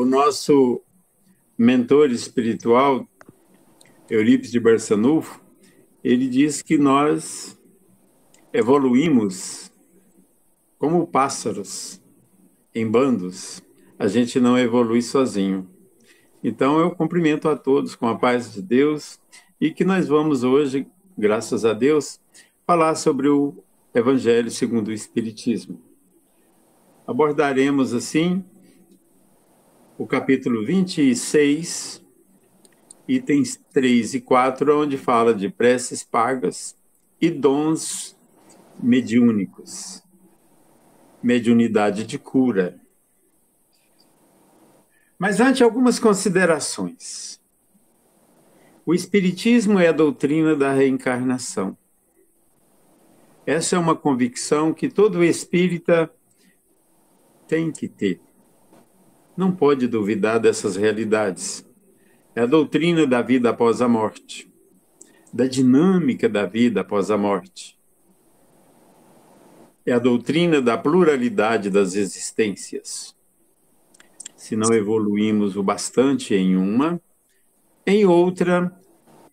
O nosso mentor espiritual, Eurípides de Barçanufo, ele diz que nós evoluímos como pássaros, em bandos. A gente não evolui sozinho. Então, eu cumprimento a todos com a paz de Deus e que nós vamos hoje, graças a Deus, falar sobre o Evangelho segundo o Espiritismo. Abordaremos, assim, o capítulo 26, itens 3 e 4, onde fala de preces pagas e dons mediúnicos, mediunidade de cura. Mas antes, algumas considerações. O Espiritismo é a doutrina da reencarnação. Essa é uma convicção que todo espírita tem que ter. Não pode duvidar dessas realidades. É a doutrina da vida após a morte, da dinâmica da vida após a morte. É a doutrina da pluralidade das existências. Se não evoluímos o bastante em uma, em outra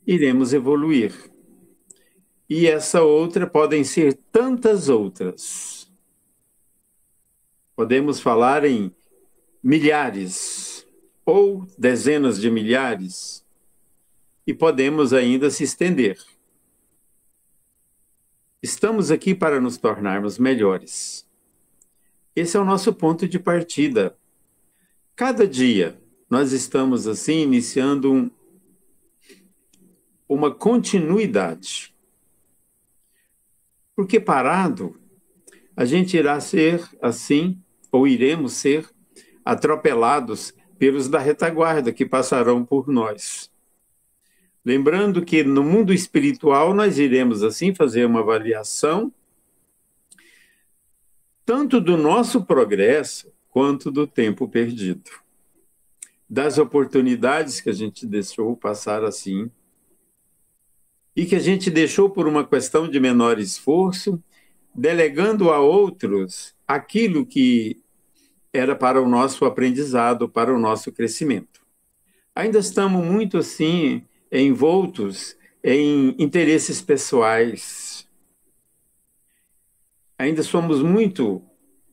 iremos evoluir. E essa outra podem ser tantas outras. Podemos falar em milhares ou dezenas de milhares e podemos ainda se estender. Estamos aqui para nos tornarmos melhores. Esse é o nosso ponto de partida. Cada dia nós estamos assim iniciando uma continuidade. Porque parado, a gente irá ser assim, ou iremos ser atropelados pelos da retaguarda que passarão por nós. Lembrando que no mundo espiritual nós iremos assim fazer uma avaliação tanto do nosso progresso quanto do tempo perdido, das oportunidades que a gente deixou passar assim e que a gente deixou por uma questão de menor esforço, delegando a outros aquilo que era para o nosso aprendizado, para o nosso crescimento. Ainda estamos muito assim envoltos em interesses pessoais. Ainda somos muito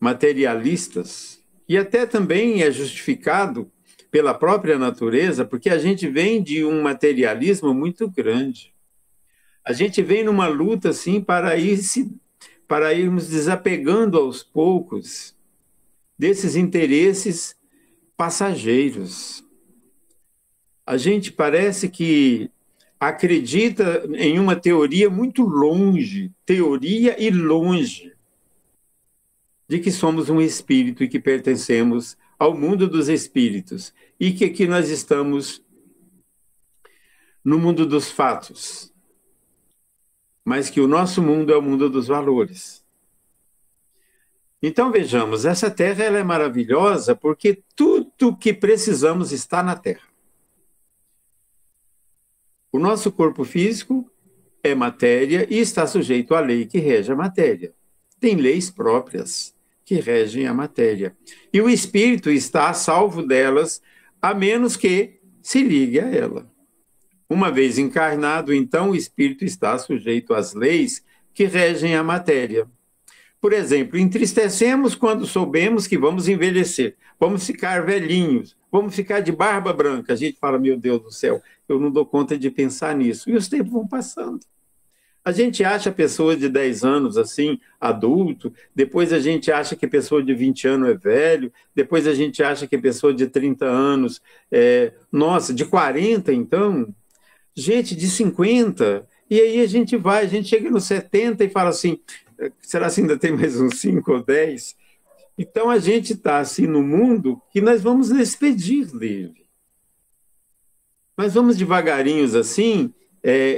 materialistas e até também é justificado pela própria natureza, porque a gente vem de um materialismo muito grande. A gente vem numa luta assim para irmos desapegando aos poucos desses interesses passageiros. A gente parece que acredita em uma teoria muito longe, teoria e longe, de que somos um espírito e que pertencemos ao mundo dos espíritos e que aqui nós estamos no mundo dos fatos, mas que o nosso mundo é o mundo dos valores. Então vejamos, essa terra ela é maravilhosa porque tudo que precisamos está na terra. O nosso corpo físico é matéria e está sujeito à lei que rege a matéria. Tem leis próprias que regem a matéria. E o espírito está a salvo delas, a menos que se ligue a ela. Uma vez encarnado, então, o espírito está sujeito às leis que regem a matéria. Por exemplo, entristecemos quando soubemos que vamos envelhecer, vamos ficar velhinhos, vamos ficar de barba branca. A gente fala, meu Deus do céu, eu não dou conta de pensar nisso. E os tempos vão passando. A gente acha a pessoa de 10 anos assim, adulto, depois a gente acha que a pessoa de 20 anos é velho, depois a gente acha que a pessoa de 30 anos nossa, de 40 então, gente de 50, e aí a gente chega nos 70 e fala assim, será que ainda tem mais uns 5 ou 10? Então a gente está assim no mundo que nós vamos despedir dele. Nós vamos devagarinhos assim,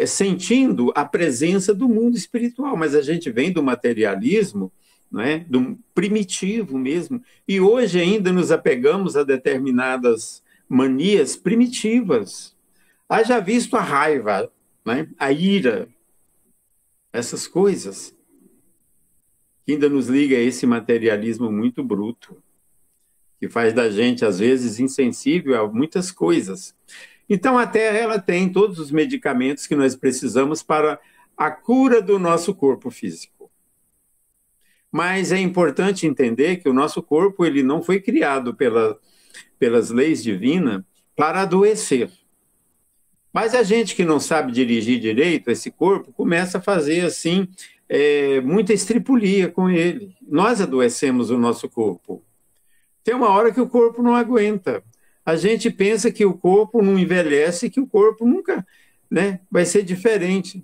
sentindo a presença do mundo espiritual, mas a gente vem do materialismo, não é? Do primitivo mesmo, e hoje ainda nos apegamos a determinadas manias primitivas. Haja visto a raiva, né? A ira, essas coisas que ainda nos liga a esse materialismo muito bruto, que faz da gente, às vezes, insensível a muitas coisas. Então, a Terra ela tem todos os medicamentos que nós precisamos para a cura do nosso corpo físico. Mas é importante entender que o nosso corpo ele não foi criado pelas leis divinas para adoecer. Mas a gente que não sabe dirigir direito esse corpo começa a fazer assim muita estripulia com ele. Nós adoecemos o nosso corpo. Tem uma hora que o corpo não aguenta. A gente pensa que o corpo não envelhece, que o corpo nunca, né, vai ser diferente.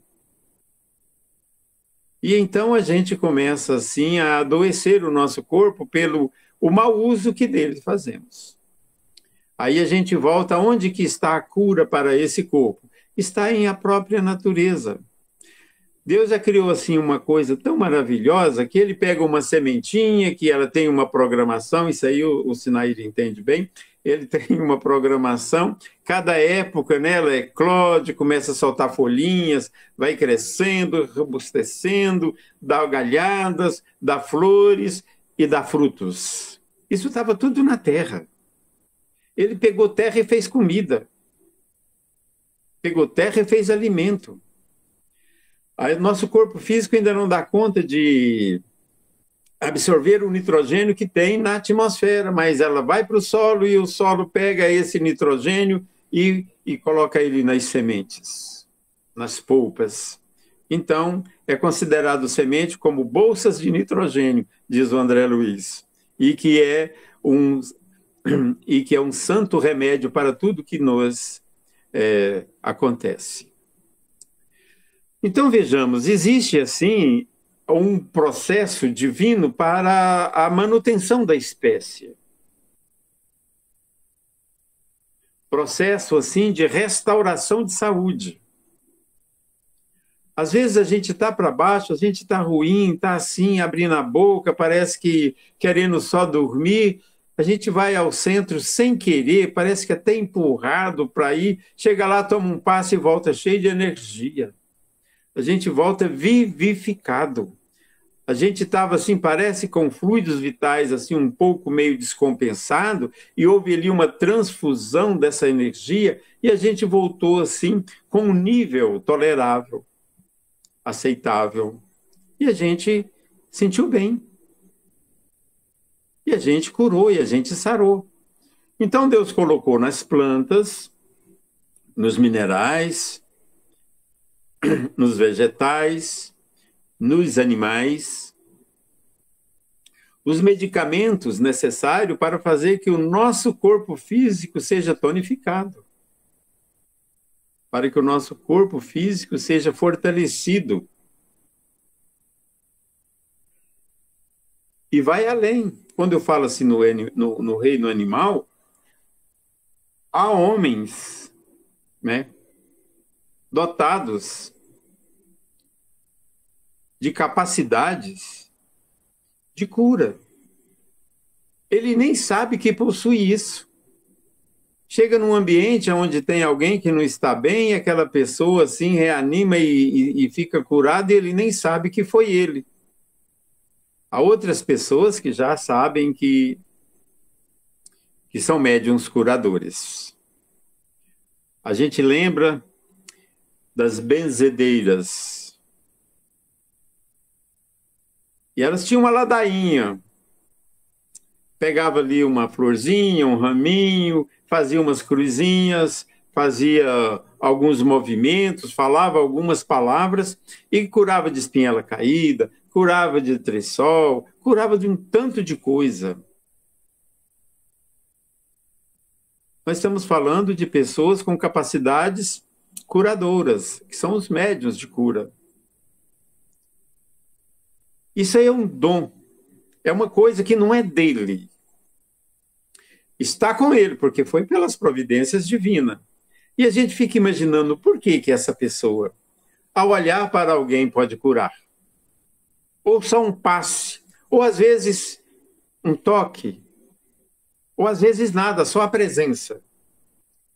E então a gente começa assim a adoecer o nosso corpo pelo o mau uso que dele fazemos. Aí a gente volta onde que está a cura para esse corpo? Está em a própria natureza. Deus já criou assim uma coisa tão maravilhosa que ele pega uma sementinha, que ela tem uma programação, isso aí o Sinaíra entende bem, ele tem uma programação, cada época, né, ela eclode, começa a soltar folhinhas, vai crescendo, robustecendo, dá galhadas, dá flores e dá frutos. Isso estava tudo na terra. Ele pegou terra e fez comida. Pegou terra e fez alimento. Aí, nosso corpo físico ainda não dá conta de absorver o nitrogênio que tem na atmosfera, mas ela vai para o solo e o solo pega esse nitrogênio e coloca ele nas sementes, nas polpas. Então, é considerado semente como bolsas de nitrogênio, diz o André Luiz, e que é um santo remédio para tudo que nos acontece. Então, vejamos, existe, assim, um processo divino para a manutenção da espécie. Processo, assim, de restauração de saúde. Às vezes a gente está para baixo, a gente está ruim, está assim, abrindo a boca, parece que querendo só dormir. A gente vai ao centro sem querer, parece que até empurrado para ir, chega lá, toma um passe e volta cheio de energia. A gente volta vivificado. A gente estava assim, parece com fluidos vitais assim um pouco meio descompensado e houve ali uma transfusão dessa energia e a gente voltou assim com um nível tolerável, aceitável. E a gente sentiu bem. E a gente curou e a gente sarou. Então Deus colocou nas plantas, nos minerais, nos vegetais, nos animais, os medicamentos necessários para fazer que o nosso corpo físico seja tonificado, para que o nosso corpo físico seja fortalecido. E vai além. Quando eu falo assim no reino animal, há homens, né, dotados de capacidades de cura. Ele nem sabe que possui isso. Chega num ambiente onde tem alguém que não está bem, aquela pessoa assim reanima e fica curada, e ele nem sabe que foi ele. Há outras pessoas que já sabem que são médiuns curadores. A gente lembra das benzedeiras. E elas tinham uma ladainha. Pegava ali uma florzinha, um raminho, fazia umas cruzinhas, fazia alguns movimentos, falava algumas palavras e curava de espinhela caída, curava de tressol, curava de um tanto de coisa. Nós estamos falando de pessoas com capacidades curadoras, que são os médiuns de cura. Isso aí é um dom, é uma coisa que não é dele. Está com ele, porque foi pelas providências divinas. E a gente fica imaginando por que essa pessoa, ao olhar para alguém, pode curar. Ou só um passe, ou às vezes um toque, ou às vezes nada, só a presença.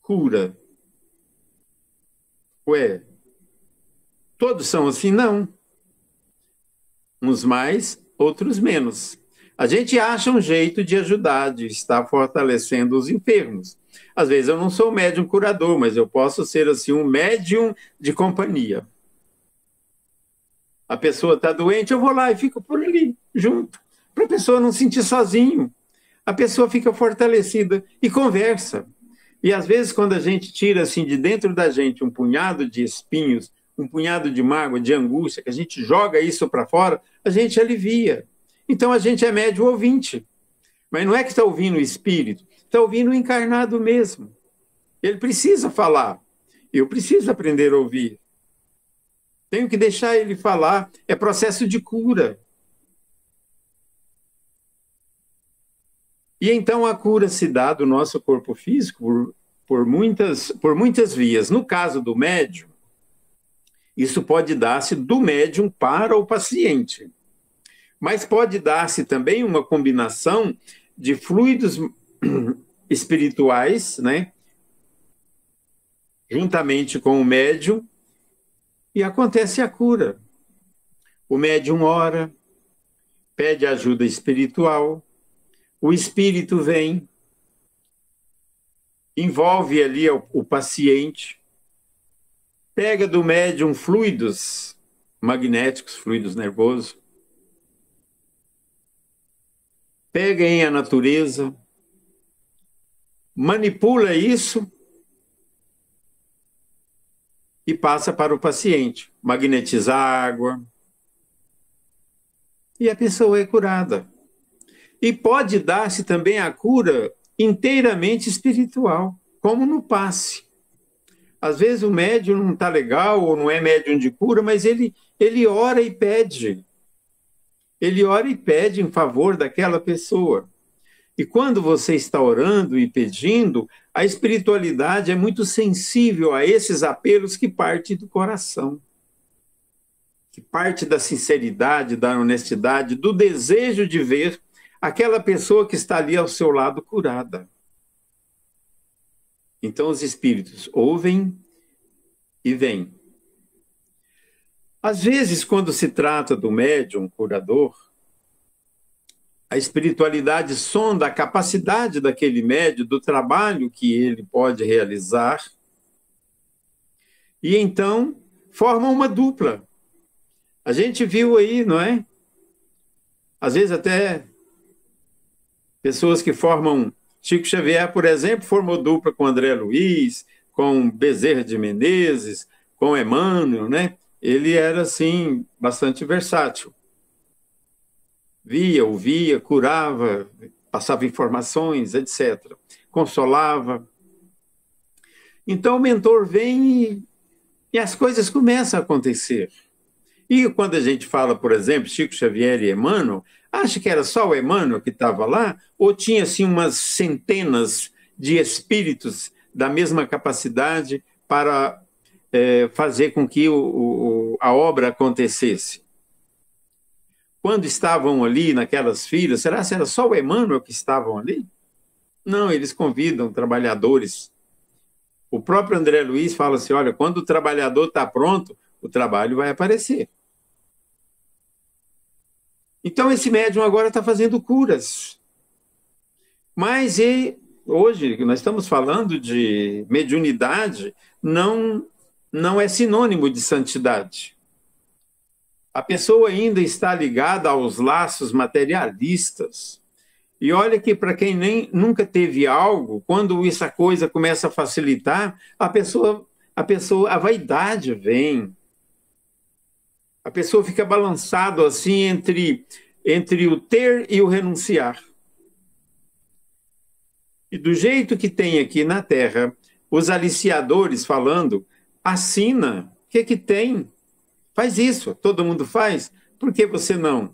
Cura. Ué, todos são assim? Não. Uns mais, outros menos. A gente acha um jeito de ajudar, de estar fortalecendo os enfermos. Às vezes eu não sou médium curador, mas eu posso ser assim um médium de companhia. A pessoa está doente, eu vou lá e fico por ali, junto, para a pessoa não sentir sozinho. A pessoa fica fortalecida e conversa. E às vezes, quando a gente tira assim de dentro da gente um punhado de espinhos, um punhado de mágoa, de angústia, que a gente joga isso para fora, a gente alivia. Então a gente é médio ouvinte. Mas não é que está ouvindo o espírito, está ouvindo o encarnado mesmo. Ele precisa falar. Eu preciso aprender a ouvir. Tenho que deixar ele falar. É processo de cura. E então a cura se dá do nosso corpo físico por muitas vias. No caso do médium, isso pode dar-se do médium para o paciente. Mas pode dar-se também uma combinação de fluidos espirituais, né? Juntamente com o médium, e acontece a cura. O médium ora, pede ajuda espiritual, o espírito vem, envolve ali o paciente, pega do médium fluidos magnéticos, fluidos nervosos, pega em a natureza, manipula isso e passa para o paciente. Magnetiza a água e a pessoa é curada. E pode dar-se também a cura inteiramente espiritual, como no passe. Às vezes o médium não está legal ou não é médium de cura, mas ele ora e pede. Ele ora e pede em favor daquela pessoa. E quando você está orando e pedindo, a espiritualidade é muito sensível a esses apelos que partem do coração, que parte da sinceridade, da honestidade, do desejo de ver aquela pessoa que está ali ao seu lado curada. Então os espíritos ouvem e vêm. Às vezes, quando se trata do médium curador, a espiritualidade sonda a capacidade daquele médium, do trabalho que ele pode realizar, e então formam uma dupla. A gente viu aí, não é? Às vezes até pessoas que formam... Chico Xavier, por exemplo, formou dupla com André Luiz, com Bezerra de Menezes, com Emmanuel, né? Ele era, assim, bastante versátil. Via, ouvia, curava, passava informações, etc. Consolava. Então o mentor vem e as coisas começam a acontecer. E quando a gente fala, por exemplo, Chico Xavier e Emmanuel, acha que era só o Emmanuel que estava lá? Ou tinha assim umas centenas de espíritos da mesma capacidade para fazer com que a obra acontecesse? Quando estavam ali naquelas filas, será que era só o Emmanuel que estavam ali? Não, eles convidam trabalhadores. O próprio André Luiz fala assim, olha, quando o trabalhador está pronto, o trabalho vai aparecer. Então esse médium agora está fazendo curas. Mas hoje, nós estamos falando de mediunidade, não é sinônimo de santidade. A pessoa ainda está ligada aos laços materialistas. E olha que para quem nunca teve algo, quando essa coisa começa a facilitar, a vaidade vem. A pessoa fica balançado assim entre o ter e o renunciar. E do jeito que tem aqui na Terra, os aliciadores falando, assina, o que tem? Faz isso, todo mundo faz, por que você não?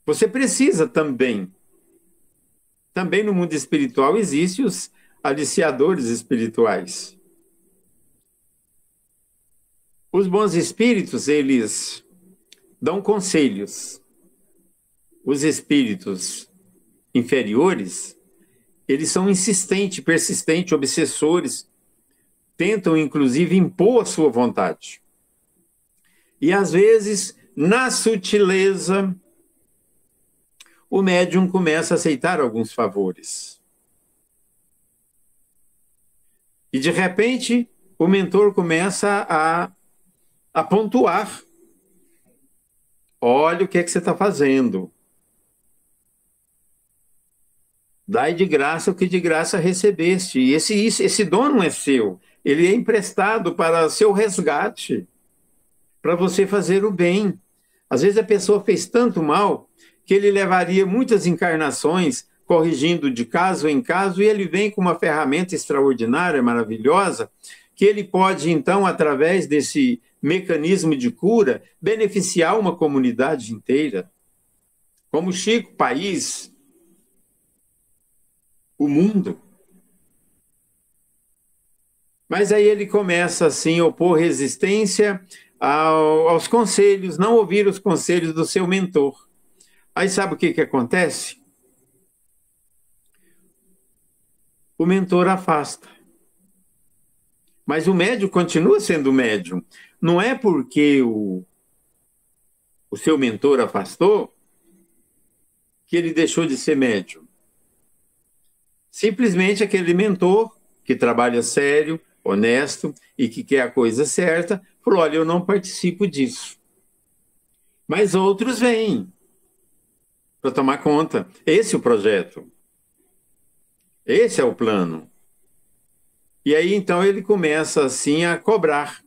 Você precisa também. Também no mundo espiritual existem os aliciadores espirituais. Os bons espíritos, eles dão conselhos. Os espíritos inferiores, eles são insistentes, persistentes, obsessores, tentam inclusive impor a sua vontade. E às vezes, na sutileza, o médium começa a aceitar alguns favores. E, de repente, o mentor começa a pontuar. Olha o que é que você está fazendo. Dai de graça o que de graça recebeste. E esse dom não é seu. Ele é emprestado para seu resgate, para você fazer o bem. Às vezes a pessoa fez tanto mal que ele levaria muitas encarnações corrigindo de caso em caso, e ele vem com uma ferramenta extraordinária, maravilhosa, que ele pode, então, através desse mecanismo de cura, beneficiar uma comunidade inteira. Como Chico, país, o mundo. Mas aí ele começa, assim, a opor resistência aos conselhos, não ouvir os conselhos do seu mentor. Aí sabe o que acontece? O mentor afasta. Mas o médium continua sendo médium. Não é porque o seu mentor afastou que ele deixou de ser médium. Simplesmente aquele mentor que trabalha sério, honesto e que quer a coisa certa, falou, olha, eu não participo disso. Mas outros vêm para tomar conta. Esse é o projeto. Esse é o plano. E aí, então, ele começa, assim, a cobrar.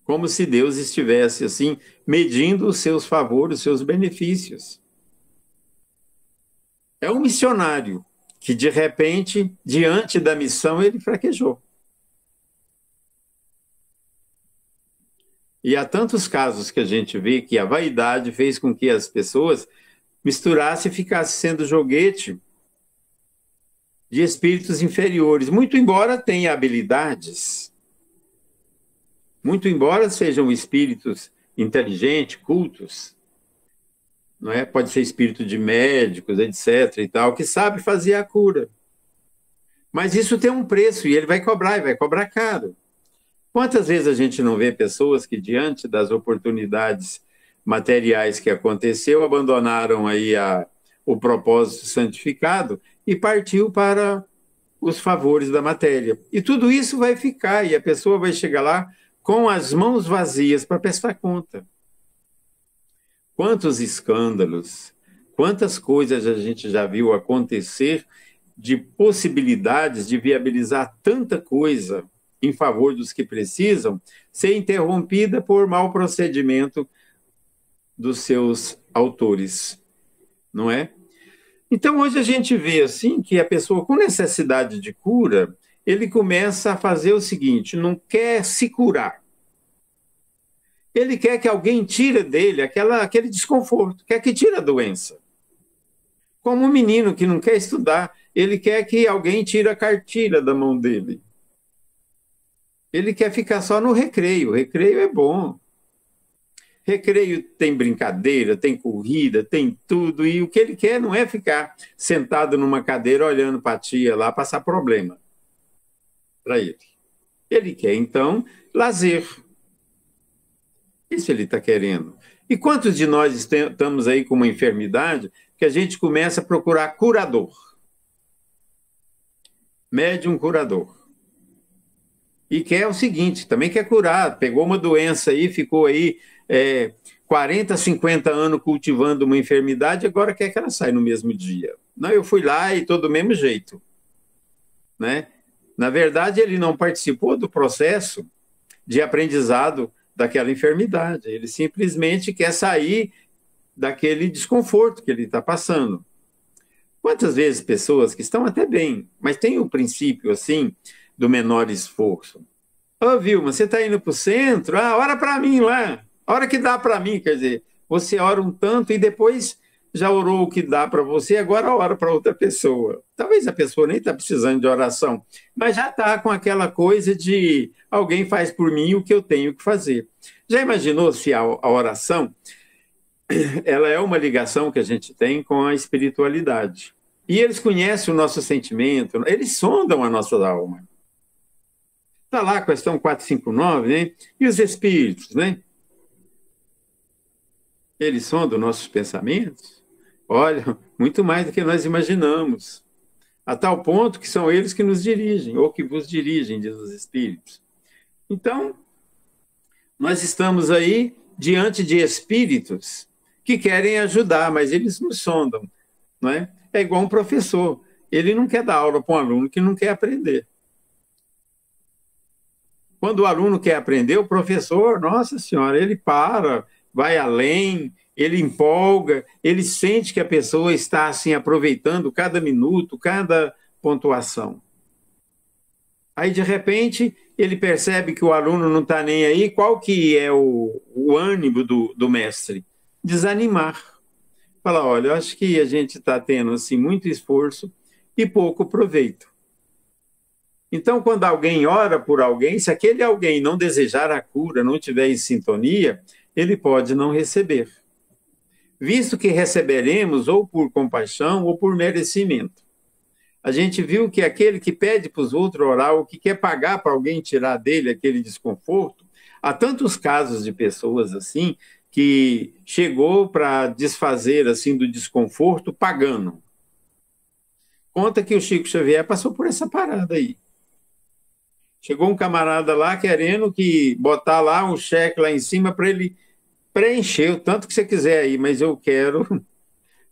Como se Deus estivesse, assim, medindo os seus favores, os seus benefícios. É um missionário que, de repente, diante da missão, ele fraquejou. E há tantos casos que a gente vê que a vaidade fez com que as pessoas misturassem e ficassem sendo joguete de espíritos inferiores, muito embora tenha habilidades, muito embora sejam espíritos inteligentes, cultos, não é? Pode ser espírito de médicos, etc. e tal, que sabe fazer a cura. Mas isso tem um preço e ele vai cobrar caro. Quantas vezes a gente não vê pessoas que, diante das oportunidades materiais que aconteceu, abandonaram aí o propósito santificado e partiu para os favores da matéria. E tudo isso vai ficar, e a pessoa vai chegar lá com as mãos vazias para prestar conta. Quantos escândalos, quantas coisas a gente já viu acontecer de possibilidades de viabilizar tanta coisa em favor dos que precisam, ser interrompida por mau procedimento dos seus autores, não é? Então, hoje a gente vê assim que a pessoa com necessidade de cura, ele começa a fazer o seguinte, não quer se curar. Ele quer que alguém tire dele aquele desconforto, quer que tire a doença. Como um menino que não quer estudar, ele quer que alguém tire a cartilha da mão dele. Ele quer ficar só no recreio. O recreio é bom. Recreio tem brincadeira, tem corrida, tem tudo. E o que ele quer não é ficar sentado numa cadeira olhando para a tia lá passar problema para ele. Ele quer, então, lazer. Isso ele está querendo. E quantos de nós estamos aí com uma enfermidade que a gente começa a procurar curador? Médium curador. E quer o seguinte, também quer curar, pegou uma doença aí, ficou aí 40, 50 anos cultivando uma enfermidade, agora quer que ela saia no mesmo dia. Não, eu fui lá e estou do mesmo jeito. Né? Na verdade, ele não participou do processo de aprendizado daquela enfermidade, ele simplesmente quer sair daquele desconforto que ele está passando. Quantas vezes pessoas que estão até bem, mas tem o princípio, assim, do menor esforço. Ô, Vilma, você está indo para o centro? Ora para mim lá. Hora que dá para mim, quer dizer, você ora um tanto e depois já orou o que dá para você, agora ora para outra pessoa. Talvez a pessoa nem está precisando de oração, mas já está com aquela coisa de alguém faz por mim o que eu tenho que fazer. Já imaginou se a oração ela é uma ligação que a gente tem com a espiritualidade? E eles conhecem o nosso sentimento, eles sondam a nossa alma. Está lá a questão 459, né? E os espíritos, né? Eles sondam nossos pensamentos. Olha, muito mais do que nós imaginamos. A tal ponto que são eles que nos dirigem, ou que vos dirigem, diz os Espíritos. Então, nós estamos aí diante de espíritos que querem ajudar, mas eles nos sondam, não é? É igual um professor. Ele não quer dar aula para um aluno que não quer aprender. Quando o aluno quer aprender, o professor, nossa senhora, ele para, vai além, ele empolga, ele sente que a pessoa está assim aproveitando cada minuto, cada pontuação. Aí, de repente, ele percebe que o aluno não está nem aí. Qual que é o ânimo do mestre? Desanimar. Fala, olha, eu acho que a gente está tendo assim, muito esforço e pouco proveito. Então, quando alguém ora por alguém, se aquele alguém não desejar a cura, não tiver em sintonia, ele pode não receber. Visto que receberemos ou por compaixão ou por merecimento. A gente viu que aquele que pede para os outros orar, ou que quer pagar para alguém tirar dele aquele desconforto, há tantos casos de pessoas assim, que chegou para desfazer assim do desconforto pagando. Conta que o Chico Xavier passou por essa parada aí. Chegou um camarada lá querendo que botar lá um cheque lá em cima para ele preencher o tanto que você quiser aí, mas eu quero.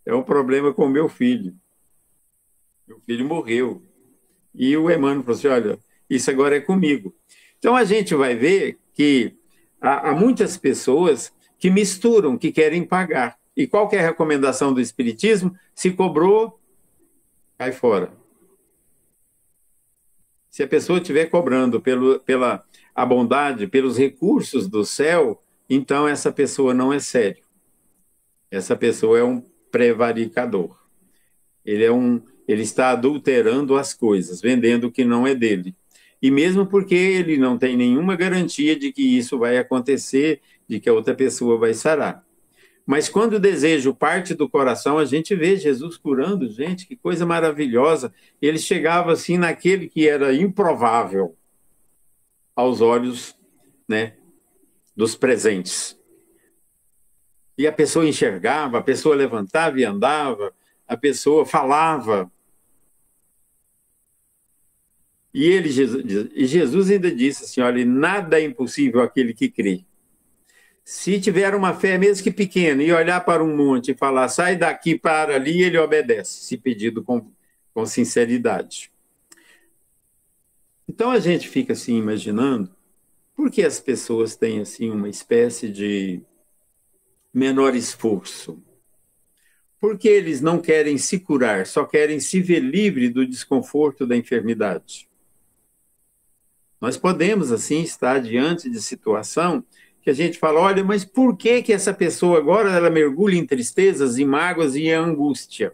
É um problema com o meu filho. Meu filho morreu. E o Emmanuel falou assim: olha, isso agora é comigo. Então a gente vai ver que há muitas pessoas que misturam, que querem pagar. E qual que é a recomendação do Espiritismo? Se cobrou, cai fora. Se a pessoa estiver cobrando pela a bondade, pelos recursos do céu, então essa pessoa não é sério. Essa pessoa é um prevaricador. Ele está adulterando as coisas, vendendo o que não é dele. E mesmo porque ele não tem nenhuma garantia de que isso vai acontecer, de que a outra pessoa vai sarar. Mas quando o desejo parte do coração, a gente vê Jesus curando, gente, que coisa maravilhosa. Ele chegava assim naquele que era improvável aos olhos, né, dos presentes. E a pessoa enxergava, a pessoa levantava e andava, a pessoa falava. E Jesus ainda disse assim, olha, nada é impossível àquele que crê. Se tiver uma fé, mesmo que pequena, e olhar para um monte e falar, sai daqui para ali, ele obedece, se pedido com sinceridade. Então a gente fica assim imaginando, por que as pessoas têm assim uma espécie de menor esforço? Porque eles não querem se curar, só querem se ver livre do desconforto da enfermidade. Nós podemos, assim, estar diante de situação que a gente fala, olha, mas por que essa pessoa agora ela mergulha em tristezas, em mágoas e em angústia?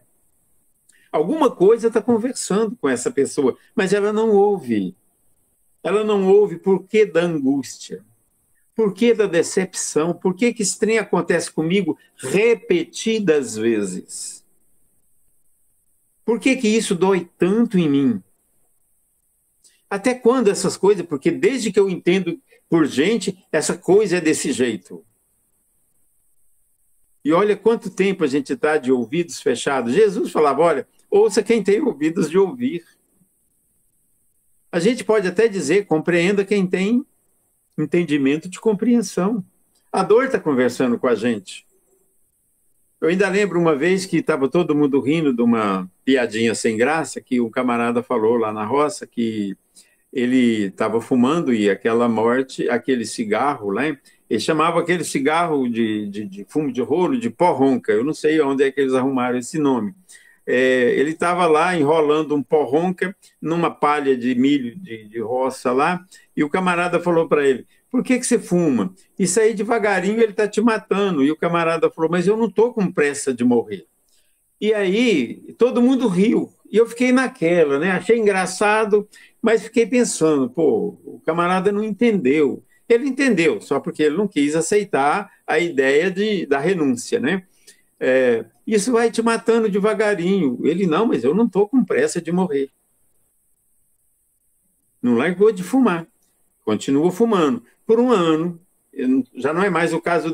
Alguma coisa está conversando com essa pessoa, mas ela não ouve. Ela não ouve por que da angústia, por que da decepção, por que esse trem acontece comigo repetidas vezes? Por que isso dói tanto em mim? Até quando essas coisas? Porque desde que eu entendo por gente, essa coisa é desse jeito. E olha quanto tempo a gente está de ouvidos fechados. Jesus falava, olha, ouça quem tem ouvidos de ouvir. A gente pode até dizer, compreenda quem tem entendimento de compreensão. A dor está conversando com a gente. Eu ainda lembro uma vez que estava todo mundo rindo de uma piadinha sem graça, que um camarada falou lá na roça que ele estava fumando e aquela morte, aquele cigarro lá, ele chamava aquele cigarro de fumo de rolo de pó ronca, eu não sei onde é que eles arrumaram esse nome. Ele estava lá enrolando um pó ronca numa palha de milho de roça lá, e o camarada falou para ele, por que você fuma? Isso aí devagarinho ele está te matando. E o camarada falou, mas eu não estou com pressa de morrer. E aí todo mundo riu, e eu fiquei naquela, né? Achei engraçado, mas fiquei pensando, pô, o camarada não entendeu. Ele entendeu, só porque ele não quis aceitar a ideia da renúncia, né? Isso vai te matando devagarinho. Ele, não, mas eu não estou com pressa de morrer. Não largou de fumar. Continua fumando. Por um ano, já não é mais o caso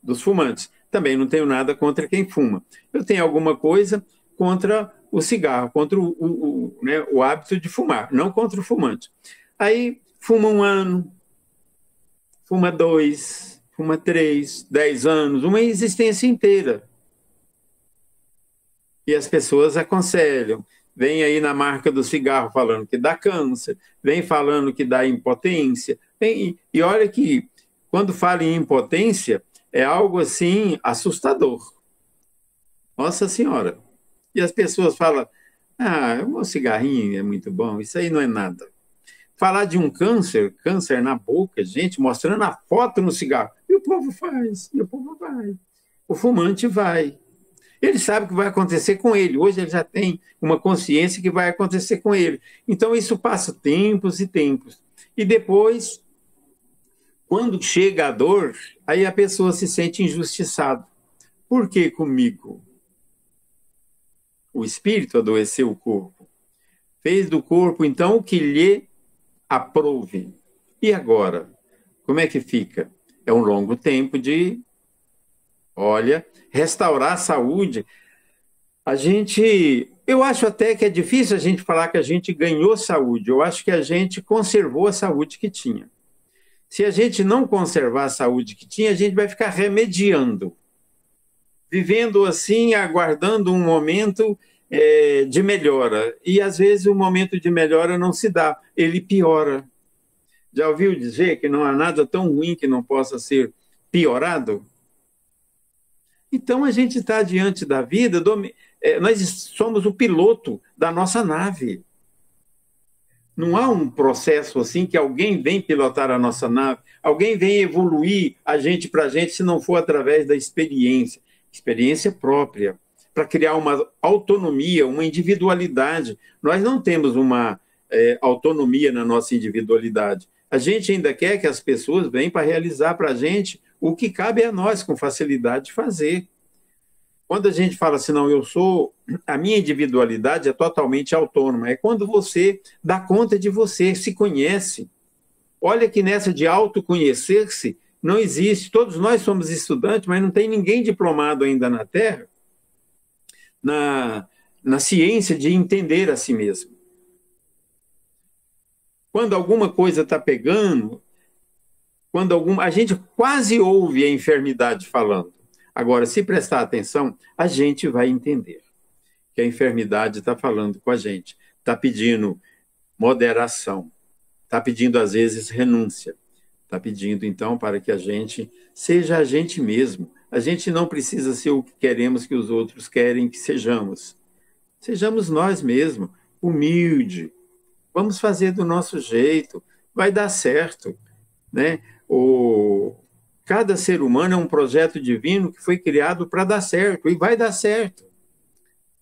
dos fumantes. Também não tenho nada contra quem fuma. Eu tenho alguma coisa contra o cigarro, contra né, o hábito de fumar, não contra o fumante. Aí fuma 1 ano, fuma 2, fuma 3, 10 anos, uma existência inteira. E as pessoas aconselham. Vem aí na marca do cigarro falando que dá câncer, vem falando que dá impotência. E olha que, quando fala em impotência, é algo assim assustador. Nossa Senhora. E as pessoas falam, um cigarrinho é muito bom, isso aí não é nada. Falar de um câncer na boca, gente, mostrando a foto no cigarro. E o povo faz, e o povo vai. O fumante vai. Ele sabe o que vai acontecer com ele. Hoje ele já tem uma consciência que vai acontecer com ele. Então isso passa tempos e tempos. E depois, quando chega a dor, aí a pessoa se sente injustiçada. Por que comigo? O espírito adoeceu o corpo. Fez do corpo, então, o que lhe aprouve. E agora? Como é que fica? É um longo tempo de, restaurar a saúde. Eu acho até que é difícil a gente falar que a gente ganhou saúde. Eu acho que a gente conservou a saúde que tinha. Se a gente não conservar a saúde que tinha, a gente vai ficar remediando. Vivendo assim, aguardando um momento de melhora. E, às vezes, o momento de melhora não se dá, ele piora. Já ouviu dizer que não há nada tão ruim que não possa ser piorado? Então, a gente está diante da vida, nós somos o piloto da nossa nave. Não há um processo assim que alguém vem pilotar a nossa nave, alguém vem evoluir a gente para a gente, se não for através da experiência própria, para criar uma autonomia, uma individualidade. Nós não temos uma autonomia na nossa individualidade. A gente ainda quer que as pessoas venham para realizar para a gente o que cabe a nós com facilidade de fazer. Quando a gente fala assim, não, a minha individualidade é totalmente autônoma, é quando você dá conta de você, se conhece. Olha que nessa de autoconhecer-se não existe, todos nós somos estudantes, mas não tem ninguém diplomado ainda na Terra na ciência de entender a si mesmo. Quando alguma coisa está pegando, a gente quase ouve a enfermidade falando. Agora, se prestar atenção, a gente vai entender que a enfermidade está falando com a gente, está pedindo moderação, está pedindo, às vezes, renúncia, está pedindo, então, para que a gente seja a gente mesmo. A gente não precisa ser o que queremos que os outros querem que sejamos. Sejamos nós mesmos, humilde. Vamos fazer do nosso jeito, vai dar certo, né? Cada ser humano é um projeto divino que foi criado para dar certo, e vai dar certo.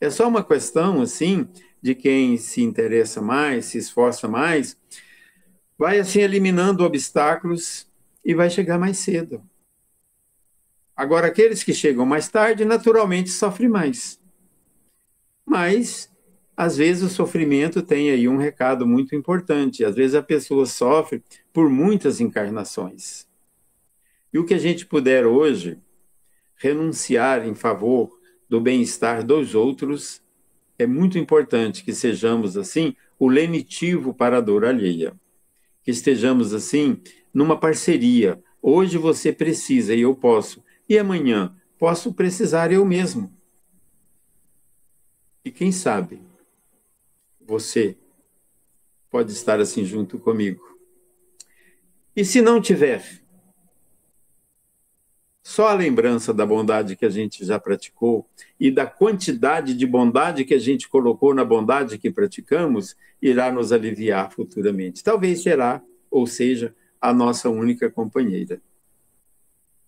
É só uma questão, assim, de quem se interessa mais, se esforça mais, vai, assim, eliminando obstáculos e vai chegar mais cedo. Agora, aqueles que chegam mais tarde, naturalmente, sofrem mais. Mas, às vezes, o sofrimento tem aí um recado muito importante. Às vezes, a pessoa sofre por muitas encarnações. E o que a gente puder hoje renunciar em favor do bem-estar dos outros, é muito importante que sejamos, assim, o lenitivo para a dor alheia. Que estejamos, assim, numa parceria. Hoje você precisa e eu posso. E amanhã posso precisar eu mesmo. E quem sabe você pode estar assim junto comigo. E se não tiver, só a lembrança da bondade que a gente já praticou e da quantidade de bondade que a gente colocou na bondade que praticamos irá nos aliviar futuramente. Talvez será, ou seja, a nossa única companheira.